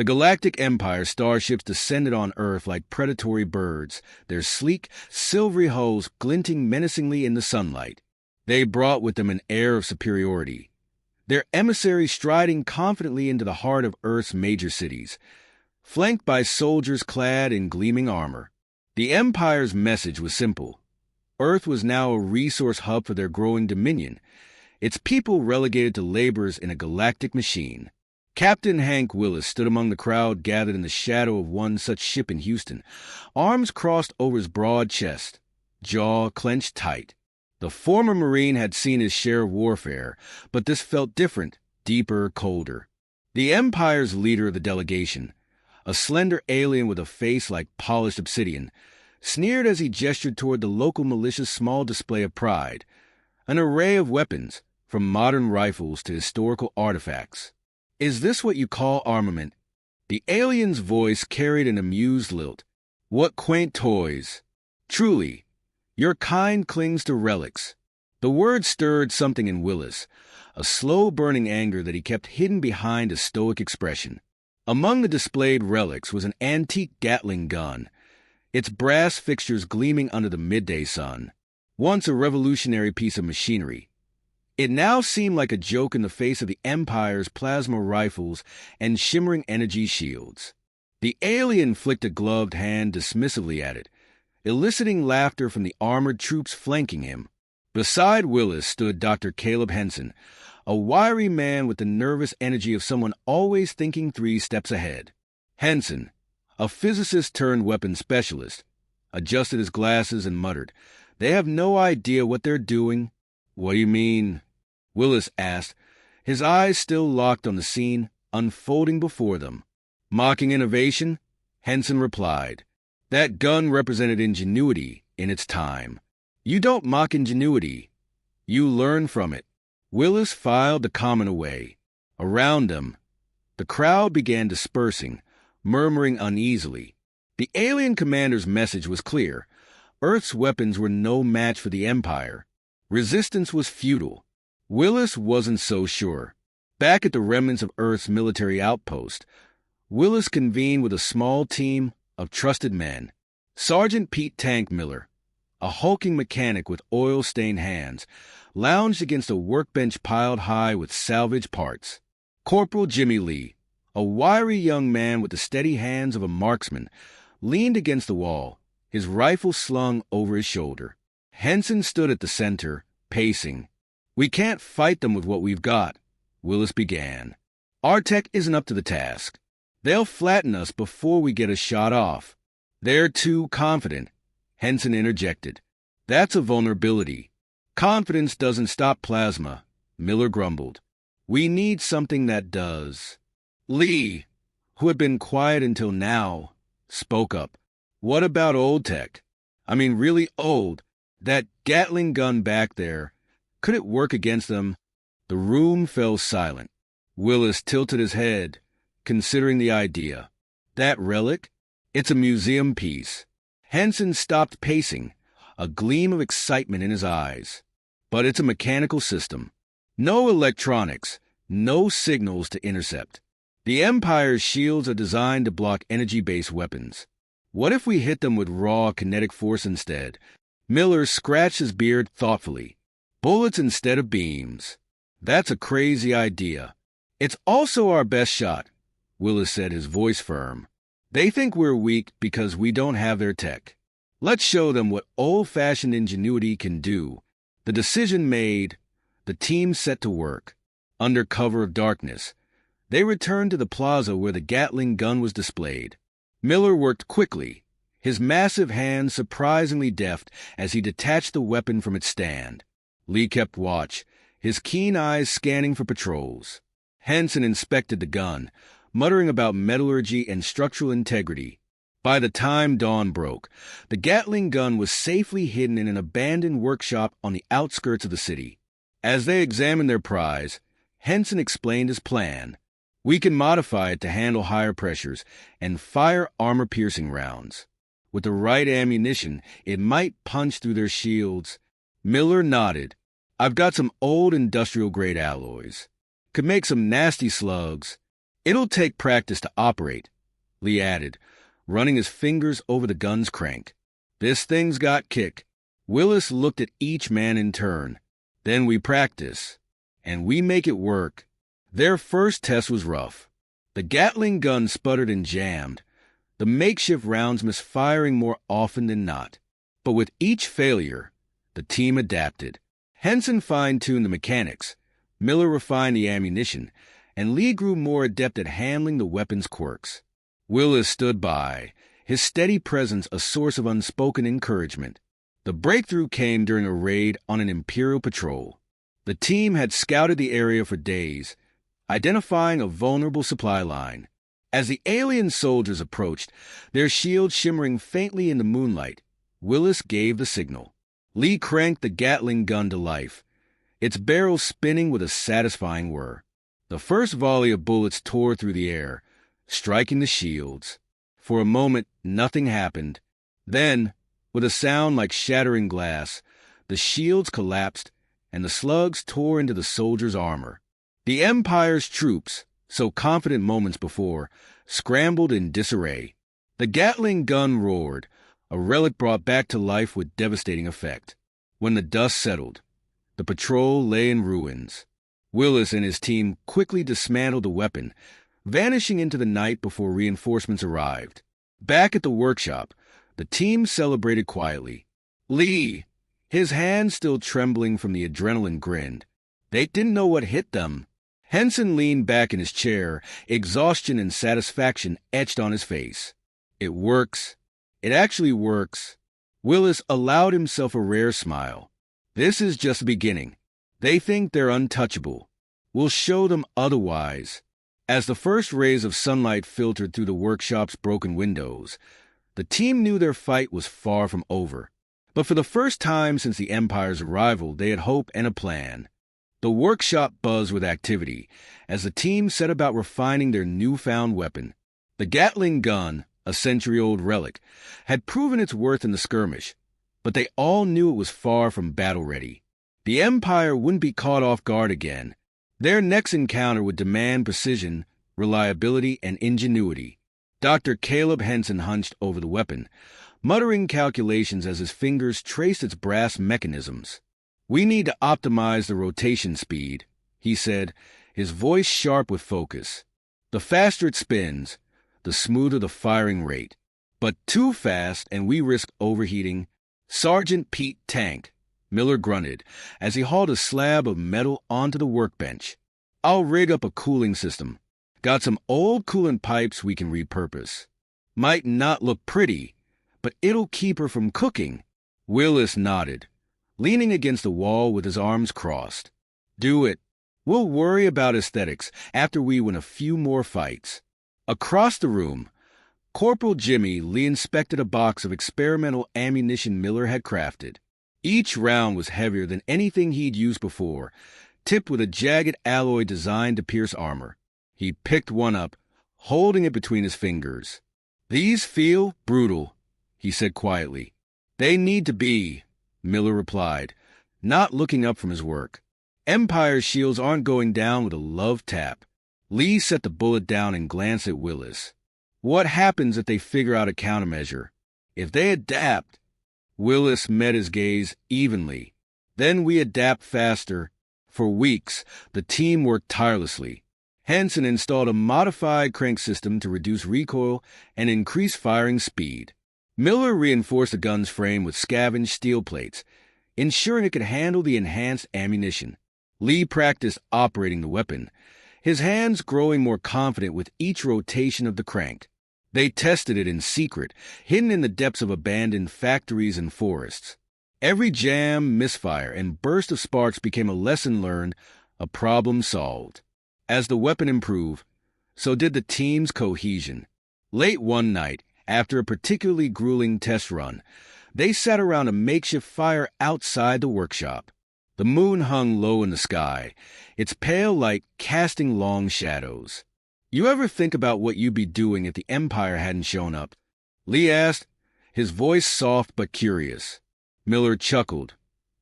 The Galactic Empire starships descended on Earth like predatory birds, their sleek, silvery hulls glinting menacingly in the sunlight. They brought with them an air of superiority, their emissaries striding confidently into the heart of Earth's major cities, flanked by soldiers clad in gleaming armor. The Empire's message was simple. Earth was now a resource hub for their growing dominion, its people relegated to laborers in a galactic machine. Captain Hank Willis stood among the crowd gathered in the shadow of one such ship in Houston, arms crossed over his broad chest, jaw clenched tight. The former Marine had seen his share of warfare, but this felt different, deeper, colder. The Empire's leader of the delegation, a slender alien with a face like polished obsidian, sneered as he gestured toward the local militia's small display of pride, an array of weapons, from modern rifles to historical artifacts. "Is this what you call armament?" The alien's voice carried an amused lilt. "What quaint toys! Truly, your kind clings to relics." The word stirred something in Willis, a slow-burning anger that he kept hidden behind a stoic expression. Among the displayed relics was an antique Gatling gun, its brass fixtures gleaming under the midday sun. Once a revolutionary piece of machinery, it now seemed like a joke in the face of the Empire's plasma rifles and shimmering energy shields. The alien flicked a gloved hand dismissively at it, eliciting laughter from the armored troops flanking him. Beside Willis stood Dr. Caleb Henson, a wiry man with the nervous energy of someone always thinking 3 steps ahead. Henson, a physicist turned weapons specialist, adjusted his glasses and muttered, "They have no idea what they're doing." "What do you mean?" Willis asked, his eyes still locked on the scene unfolding before them. "Mocking innovation?" Henson replied. "That gun represented ingenuity in its time. You don't mock ingenuity. You learn from it." Willis filed the comment away. Around them, the crowd began dispersing, murmuring uneasily. The alien commander's message was clear. Earth's weapons were no match for the Empire. Resistance was futile. Willis wasn't so sure. Back at the remnants of Earth's military outpost, Willis convened with a small team of trusted men. Sergeant Pete Tank Miller, a hulking mechanic with oil-stained hands, lounged against a workbench piled high with salvage parts. Corporal Jimmy Lee, a wiry young man with the steady hands of a marksman, leaned against the wall, his rifle slung over his shoulder. Henson stood at the center, pacing. "We can't fight them with what we've got," Willis began. "Our tech isn't up to the task. They'll flatten us before we get a shot off." "They're too confident," Henson interjected. "That's a vulnerability." "Confidence doesn't stop plasma," Miller grumbled. "We need something that does." Lee, who had been quiet until now, spoke up. "What about old tech? I mean really old. That Gatling gun back there. Could it work against them?" The room fell silent. Willis tilted his head, considering the idea. "That relic? It's a museum piece." Henson stopped pacing, a gleam of excitement in his eyes. "But it's a mechanical system. No electronics, no signals to intercept. The Empire's shields are designed to block energy-based weapons. What if we hit them with raw kinetic force instead?" Miller scratched his beard thoughtfully. "Bullets instead of beams. That's a crazy idea." "It's also our best shot," Willis said, his voice firm. "They think we're weak because we don't have their tech. Let's show them what old-fashioned ingenuity can do." The decision made, the team set to work. Under cover of darkness, they returned to the plaza where the Gatling gun was displayed. Miller worked quickly, his massive hands surprisingly deft as he detached the weapon from its stand. Lee kept watch, his keen eyes scanning for patrols. Henson inspected the gun, muttering about metallurgy and structural integrity. By the time dawn broke, the Gatling gun was safely hidden in an abandoned workshop on the outskirts of the city. As they examined their prize, Henson explained his plan. "We can modify it to handle higher pressures and fire armor-piercing rounds. With the right ammunition, it might punch through their shields." Miller nodded. "I've got some old industrial-grade alloys. Could make some nasty slugs." It'll take practice to operate, Lee added, running his fingers over the gun's crank. This thing's got kick. Willis looked at each man in turn. Then we practice, and we make it work. Their first test was rough. The Gatling gun sputtered and jammed, the makeshift rounds misfiring more often than not. But with each failure, the team adapted. Henson fine-tuned the mechanics, Miller refined the ammunition, and Lee grew more adept at handling the weapon's quirks. Willis stood by, his steady presence a source of unspoken encouragement. The breakthrough came during a raid on an Imperial patrol. The team had scouted the area for days, identifying a vulnerable supply line. As the alien soldiers approached, their shields shimmering faintly in the moonlight, Willis gave the signal. Lee cranked the Gatling gun to life, its barrel spinning with a satisfying whir. The first volley of bullets tore through the air, striking the shields. For a moment, nothing happened. Then, with a sound like shattering glass, the shields collapsed, and the slugs tore into the soldiers' armor. The Empire's troops, so confident moments before, scrambled in disarray. The Gatling gun roared, a relic brought back to life with devastating effect. When the dust settled, the patrol lay in ruins. Willis and his team quickly dismantled the weapon, vanishing into the night before reinforcements arrived. Back at the workshop, the team celebrated quietly. Lee, his hands still trembling from the adrenaline, grinned. They didn't know what hit them. Henson leaned back in his chair, exhaustion and satisfaction etched on his face. It works. It actually works. Willis allowed himself a rare smile. This is just the beginning. They think they're untouchable. We'll show them otherwise. As the first rays of sunlight filtered through the workshop's broken windows, the team knew their fight was far from over. But for the first time since the Empire's arrival, they had hope and a plan. The workshop buzzed with activity as the team set about refining their newfound weapon. The Gatling gun, a century-old relic, had proven its worth in the skirmish, but they all knew it was far from battle-ready. The Empire wouldn't be caught off guard again. Their next encounter would demand precision, reliability, and ingenuity. Dr. Caleb Henson hunched over the weapon, muttering calculations as his fingers traced its brass mechanisms. "We need to optimize the rotation speed," he said, his voice sharp with focus. "The faster it spins, the smoother the firing rate. But too fast and we risk overheating." "Sergeant Pete Tank," Miller grunted as he hauled a slab of metal onto the workbench. "I'll rig up a cooling system. Got some old coolant pipes we can repurpose. Might not look pretty, but it'll keep her from cooking." Willis nodded, leaning against the wall with his arms crossed. "Do it. We'll worry about aesthetics after we win a few more fights." Across the room, Corporal Jimmy Lee inspected a box of experimental ammunition Miller had crafted. Each round was heavier than anything he'd used before, tipped with a jagged alloy designed to pierce armor. He picked one up, holding it between his fingers. "These feel brutal," he said quietly. "They need to be," Miller replied, not looking up from his work. "Empire shields aren't going down with a love tap." Lee set the bullet down and glanced at Willis. "What happens if they figure out a countermeasure? If they adapt?" Willis met his gaze evenly. "Then we adapt faster." For weeks, the team worked tirelessly. Henson installed a modified crank system to reduce recoil and increase firing speed. Miller reinforced the gun's frame with scavenged steel plates, ensuring it could handle the enhanced ammunition. Lee practiced operating the weapon, his hands growing more confident with each rotation of the crank. They tested it in secret, hidden in the depths of abandoned factories and forests. Every jam, misfire, and burst of sparks became a lesson learned, a problem solved. As the weapon improved, so did the team's cohesion. Late one night, after a particularly grueling test run, they sat around a makeshift fire outside the workshop. The moon hung low in the sky, its pale light casting long shadows. "You ever think about what you'd be doing if the Empire hadn't shown up?" Lee asked, his voice soft but curious. Miller chuckled,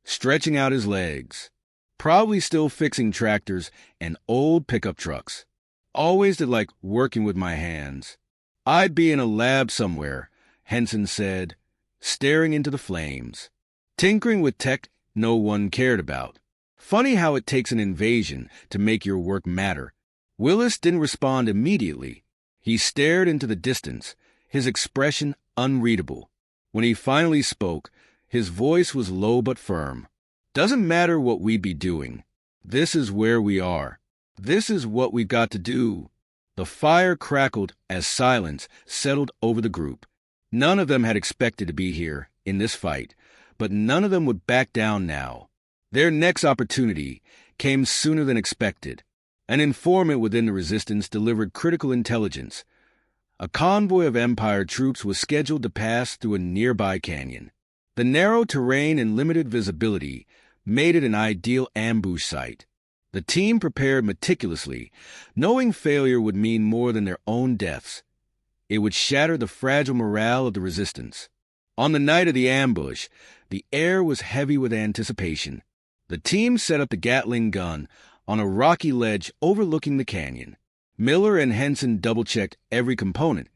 stretching out his legs. "Probably still fixing tractors and old pickup trucks." always did like working with my hands. I'd be in a lab somewhere, Henson said, staring into the flames. Tinkering with tech no one cared about. Funny how it takes an invasion to make your work matter. Willis didn't respond immediately. He stared into the distance, his expression unreadable. When he finally spoke, his voice was low but firm. Doesn't matter what we be doing. This is where we are. This is what we've got to do. The fire crackled as silence settled over the group. None of them had expected to be here in this fight, but none of them would back down now. Their next opportunity came sooner than expected. An informant within the resistance delivered critical intelligence. A convoy of Empire troops was scheduled to pass through a nearby canyon. The narrow terrain and limited visibility made it an ideal ambush site. The team prepared meticulously, knowing failure would mean more than their own deaths. It would shatter the fragile morale of the resistance. On the night of the ambush, the air was heavy with anticipation. The team set up the Gatling gun on a rocky ledge overlooking the canyon. Miller and Henson double-checked every component,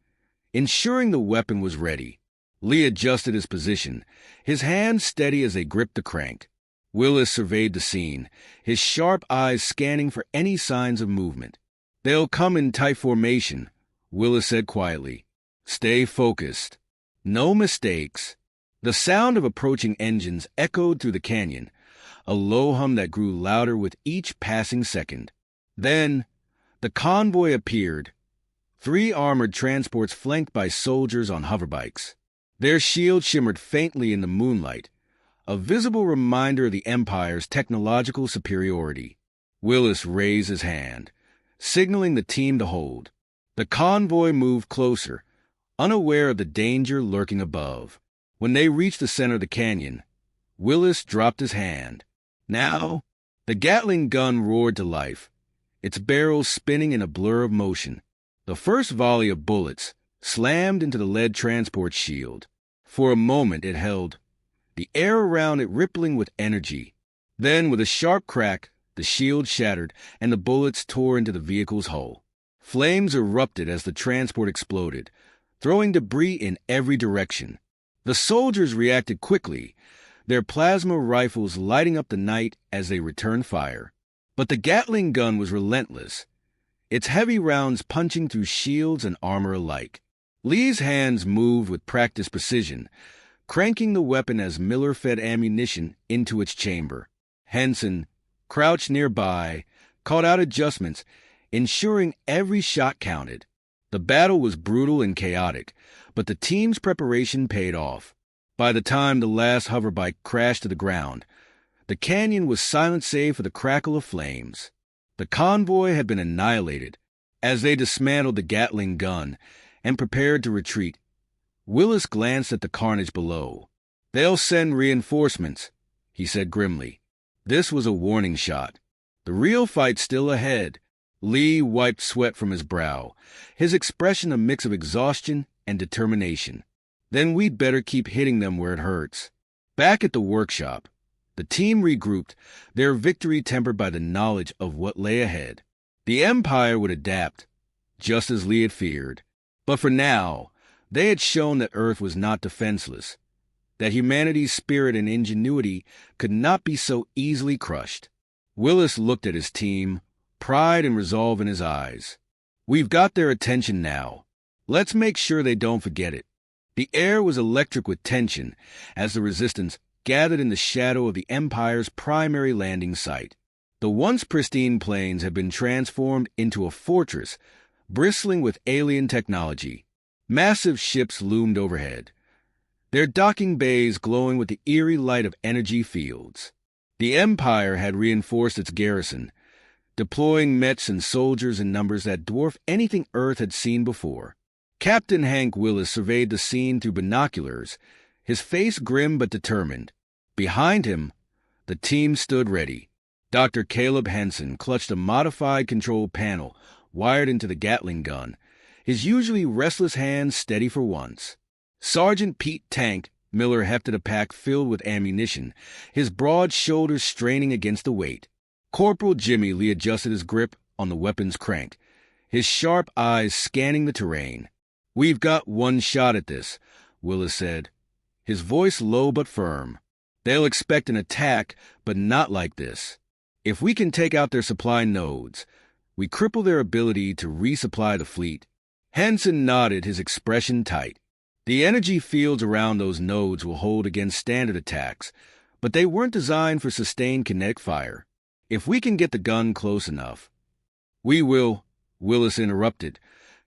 ensuring the weapon was ready. Lee adjusted his position, his hands steady as they gripped the crank. Willis surveyed the scene, his sharp eyes scanning for any signs of movement. "They'll come in tight formation," Willis said quietly. "Stay focused. No mistakes." The sound of approaching engines echoed through the canyon, a low hum that grew louder with each passing second. Then, the convoy appeared. 3 armored transports flanked by soldiers on hoverbikes. Their shields shimmered faintly in the moonlight, a visible reminder of the Empire's technological superiority. Willis raised his hand, signaling the team to hold. The convoy moved closer, unaware of the danger lurking above. When they reached the center of the canyon, Willis dropped his hand. Now, the Gatling gun roared to life, its barrels spinning in a blur of motion. The first volley of bullets slammed into the lead transport shield. For a moment it held, the air around it rippling with energy. Then, with a sharp crack, the shield shattered and the bullets tore into the vehicle's hull. Flames erupted as the transport exploded, throwing debris in every direction. The soldiers reacted quickly, their plasma rifles lighting up the night as they returned fire. But the Gatling gun was relentless, its heavy rounds punching through shields and armor alike. Lee's hands moved with practiced precision, cranking the weapon as Miller fed ammunition into its chamber. Henson, crouched nearby, caught out adjustments, ensuring every shot counted. The battle was brutal and chaotic, but the team's preparation paid off. By the time the last hoverbike crashed to the ground, the canyon was silent save for the crackle of flames. The convoy had been annihilated. As they dismantled the Gatling gun and prepared to retreat, Willis glanced at the carnage below. "They'll send reinforcements," he said grimly. This was a warning shot. The real fight's still ahead. Lee wiped sweat from his brow, his expression a mix of exhaustion and determination. "Then we'd better keep hitting them where it hurts." Back at the workshop, the team regrouped, their victory tempered by the knowledge of what lay ahead. The Empire would adapt, just as Lee had feared. But for now, they had shown that Earth was not defenseless, that humanity's spirit and ingenuity could not be so easily crushed. Willis looked at his team, pride and resolve in his eyes. "We've got their attention now. Let's make sure they don't forget it." The air was electric with tension as the resistance gathered in the shadow of the Empire's primary landing site. The once pristine plains had been transformed into a fortress bristling with alien technology. Massive ships loomed overhead, their docking bays glowing with the eerie light of energy fields. The Empire had reinforced its garrison, deploying mechs and soldiers in numbers that dwarfed anything Earth had seen before. Captain Hank Willis surveyed the scene through binoculars, his face grim but determined. Behind him, the team stood ready. Dr. Caleb Henson clutched a modified control panel wired into the Gatling gun, his usually restless hands steady for once. Sergeant Pete Tank Miller hefted a pack filled with ammunition, his broad shoulders straining against the weight. Corporal Jimmy Lee adjusted his grip on the weapon's crank, his sharp eyes scanning the terrain. "We've got one shot at this," Willis said, his voice low but firm. "They'll expect an attack, but not like this. If we can take out their supply nodes, we cripple their ability to resupply the fleet." Hansen nodded, his expression tight. "The energy fields around those nodes will hold against standard attacks, but they weren't designed for sustained kinetic fire. If we can get the gun close enough—" "We will," Willis interrupted,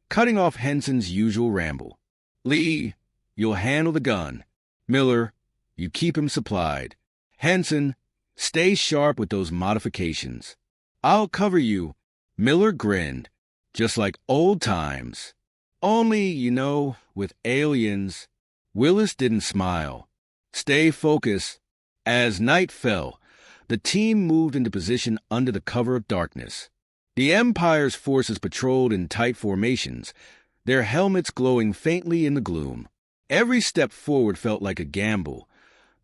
cutting off Henson's usual ramble. "Lee, you'll handle the gun. Miller, you keep him supplied. Henson, stay sharp with those modifications." "I'll cover you." Miller grinned. "Just like old times. Only, with aliens." Willis didn't smile. "Stay focused." As night fell, the team moved into position under the cover of darkness. The Empire's forces patrolled in tight formations, their helmets glowing faintly in the gloom. Every step forward felt like a gamble,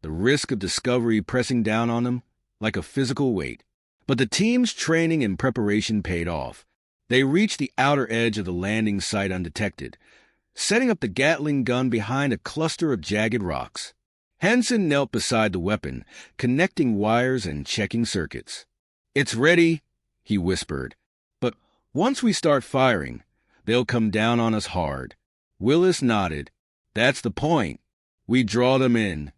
the risk of discovery pressing down on them like a physical weight. But the team's training and preparation paid off. They reached the outer edge of the landing site undetected, setting up the Gatling gun behind a cluster of jagged rocks. Henson knelt beside the weapon, connecting wires and checking circuits. "It's ready," he whispered. "But once we start firing, they'll come down on us hard." Willis nodded. "That's the point. We draw them in,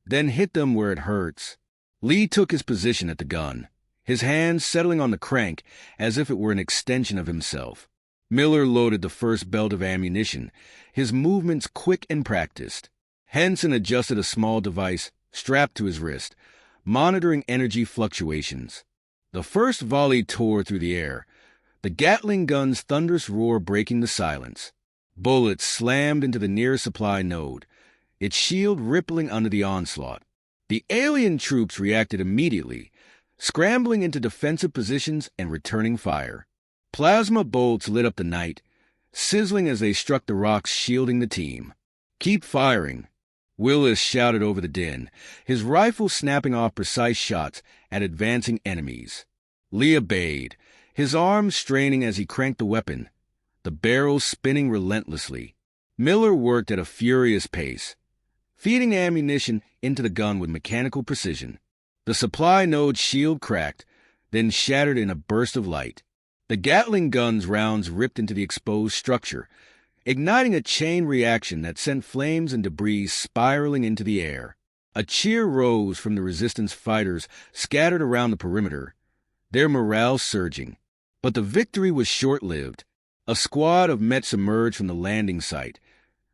then hit them where it hurts." Lee took his position at the gun, his hands settling on the crank as if it were an extension of himself. Miller loaded the first belt of ammunition, his movements quick and practiced. Henson adjusted a small device strapped to his wrist, monitoring energy fluctuations. The first volley tore through the air, the Gatling gun's thunderous roar breaking the silence. Bullets slammed into the near supply node, its shield rippling under the onslaught. The alien troops reacted immediately, scrambling into defensive positions and returning fire. Plasma bolts lit up the night, sizzling as they struck the rocks shielding the team. "Keep firing," Willis shouted over the din, his rifle snapping off precise shots at advancing enemies. Lee obeyed, his arms straining as he cranked the weapon, the barrel spinning relentlessly. Miller worked at a furious pace, feeding ammunition into the gun with mechanical precision. The supply node shield cracked, then shattered in a burst of light. The Gatling gun's rounds ripped into the exposed structure, igniting a chain reaction that sent flames and debris spiraling into the air. A cheer rose from the resistance fighters scattered around the perimeter, their morale surging. But the victory was short-lived. A squad of Mets emerged from the landing site,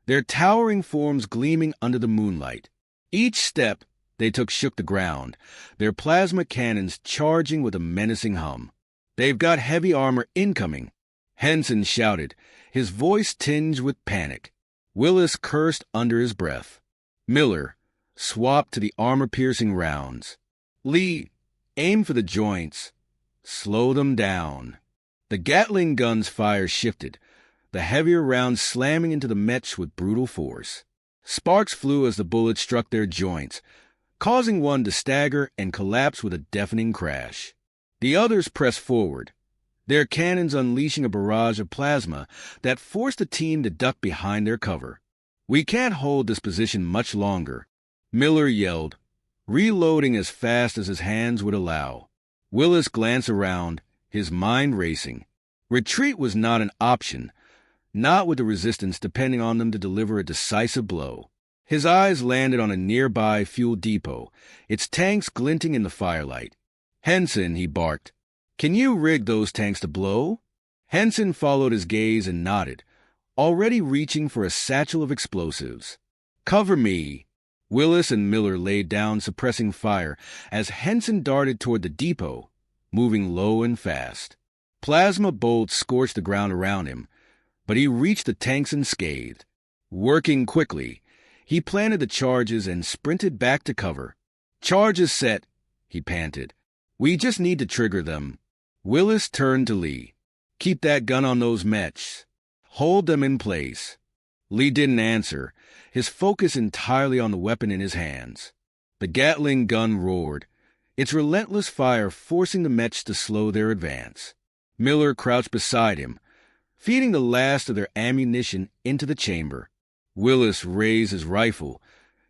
their towering forms gleaming under the moonlight. Each step they took shook the ground, their plasma cannons charging with a menacing hum. "They've got heavy armor incoming," Henson shouted, his voice tinged with panic. Willis cursed under his breath. Miller swapped to the armor-piercing rounds. "Lee, aim for the joints. Slow them down." The Gatling gun's fire shifted, the heavier rounds slamming into the Mets with brutal force. Sparks flew as the bullets struck their joints, causing one to stagger and collapse with a deafening crash. The others pressed forward, their cannons unleashing a barrage of plasma that forced the team to duck behind their cover. "We can't hold this position much longer," Miller yelled, reloading as fast as his hands would allow. Willis glanced around, his mind racing. Retreat was not an option, not with the resistance depending on them to deliver a decisive blow. His eyes landed on a nearby fuel depot, its tanks glinting in the firelight. "Henson," he barked, "can you rig those tanks to blow?" Henson followed his gaze and nodded, already reaching for a satchel of explosives. "Cover me." Willis and Miller laid down, suppressing fire, as Henson darted toward the depot, moving low and fast. Plasma bolts scorched the ground around him, but he reached the tanks unscathed. Working quickly, he planted the charges and sprinted back to cover. "Charges set," he panted. "We just need to trigger them." Willis turned to Lee. "Keep that gun on those Mets. Hold them in place." Lee didn't answer, his focus entirely on the weapon in his hands. The Gatling gun roared, its relentless fire forcing the Mets to slow their advance. Miller crouched beside him, feeding the last of their ammunition into the chamber. Willis raised his rifle,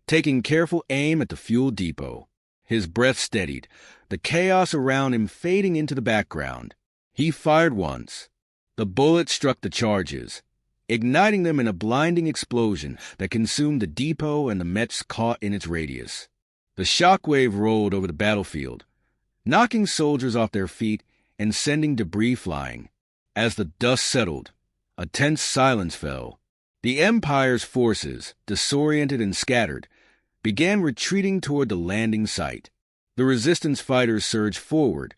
taking careful aim at the fuel depot. His breath steadied, the chaos around him fading into the background. He fired once. The bullet struck the charges, igniting them in a blinding explosion that consumed the depot and the Mets caught in its radius. The shockwave rolled over the battlefield, knocking soldiers off their feet and sending debris flying. As the dust settled, a tense silence fell. The Empire's forces, disoriented and scattered, began retreating toward the landing site. The resistance fighters surged forward,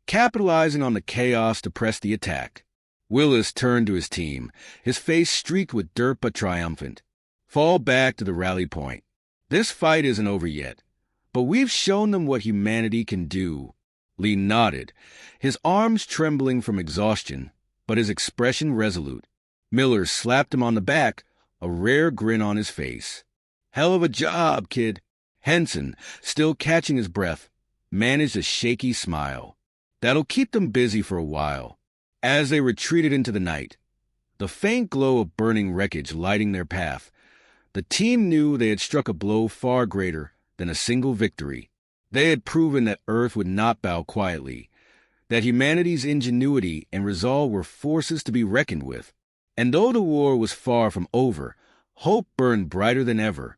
capitalizing on the chaos to press the attack. Willis turned to his team, his face streaked with dirt but triumphant. Fall back to the rally point. This fight isn't over yet, but we've shown them what humanity can do. Lee nodded, his arms trembling from exhaustion, but his expression resolute. Miller slapped him on the back, a rare grin on his face. Hell of a job, kid. Henson, still catching his breath, managed a shaky smile. That'll keep them busy for a while. As they retreated into the night, the faint glow of burning wreckage lighting their path, the team knew they had struck a blow far greater than a single victory. They had proven that Earth would not bow quietly, that humanity's ingenuity and resolve were forces to be reckoned with. And though the war was far from over, hope burned brighter than ever.